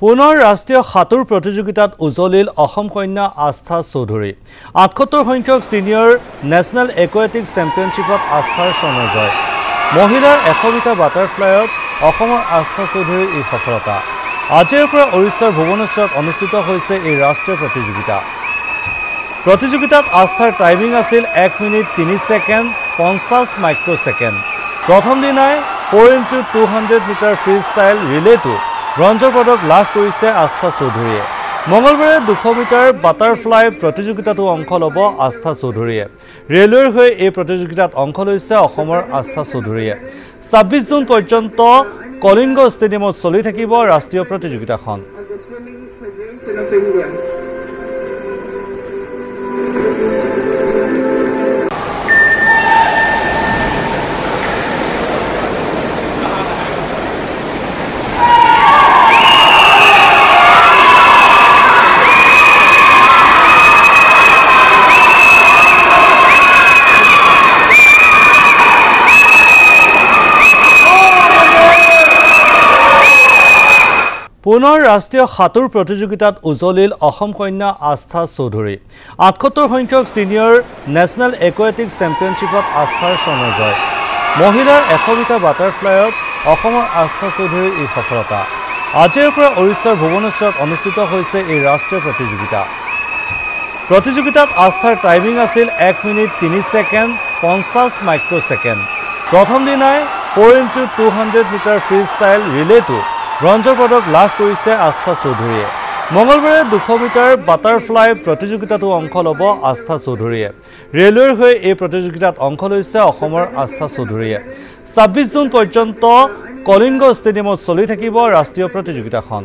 পুনৰ ৰাষ্ট্ৰীয় সাঁতোৰ প্ৰতিযোগিতাত উজলিল অসম কন্যা আস্থা চৌধুৰী ৭৮ সংখ্যক সিনিয়ৰ নেশ্যনেল একুৱেটিক চেম্পিয়নশ্বিপত আস্থাৰ স্বৰ্ণজয় মহিলাৰ ১০০ মিটাৰ বাটাৰফ্লাইত অসমৰ আস্থা চৌধুৰীৰ এই সফলতা আজিৰ পৰা ওড়িশাৰ ভুৱনেশ্বৰত অনুষ্ঠিত হৈছে এই ৰাষ্ট্ৰীয় প্ৰতিযোগিতাত আস্থাৰ টাইমিং আছিল 1 মিনিট 3 ছেকেণ্ড 50 মাইক্ৰ'ছেকেণ্ড প্ৰথম দিনাই 4x200 মিটাৰ ফ্ৰী ষ্টাইল ৰিলেটো ব্ৰঞ্জৰ পদক লাভ কৰিছে আস্থা চৌধুৰীয়ে মঙলবাৰে 200 মিটাৰ বাটাৰফ্লাই প্ৰতিযোগিতাতো অংশ ল'ব আস্থা চৌধুৰীয়ে ৰেলৱেৰ হৈ এই প্ৰতিযোগিতাত অংশ লৈছে অসমৰ আস্থা চৌধুৰীয়ে 26 জুন পৰ্যন্ত কলিংগ ষ্টেডিয়ামত চলি থাকিব ৰাষ্ট্ৰীয় প্ৰতিযোগিতাখন পুনৰ ৰাষ্ট্ৰীয় সাঁতোৰ প্ৰতিযোগিতাত উজলিল অসম কন্যা আস্থা চৌধুৰী ৭৮ সংখ্যক সিনিয়ৰ নেশ্যনেল একুৱেটিক চেম্পিয়নশ্বিপত আস্থাৰ স্বৰ্ণজয় মহিলাৰ ১০০ মিটাৰ বাটাৰফ্লাইত অসমৰ আস্থা চৌধুৰীৰ এই সফলতা আজিৰ পৰা ওড়িশাৰ ভুৱনেশ্বৰত অনুষ্ঠিত হৈছে এই ৰাষ্ট্ৰীয় প্ৰতিযোগিতাত আস্থাৰ টাইমিং আছিল 1 মিনিট 3 ছেকেণ্ড 50 মাইক্ৰ'ছেকেণ্ড প্ৰথম দিনাই 4x200 মিটাৰ ফ্ৰী ষ্টাইল ৰিলেটো ব্ৰঞ্জৰ পদক লাভ কৰিছে আস্থা চৌধুৰীয়ে মঙলবাৰে 200 মিটাৰ বাটাৰফ্লাই প্ৰতিযোগিতাতো অংশ ল'ব আস্থা চৌধুৰীয়ে ৰেলৱেৰ হৈ এই প্ৰতিযোগিতাত অংশ লৈছে অসমৰ আস্থা চৌধুৰীয়ে 26 জুন পৰ্যন্ত কলিংগ ষ্টেডিয়ামত চলি থাকিব ৰাষ্ট্ৰীয় প্ৰতিযোগিতাখন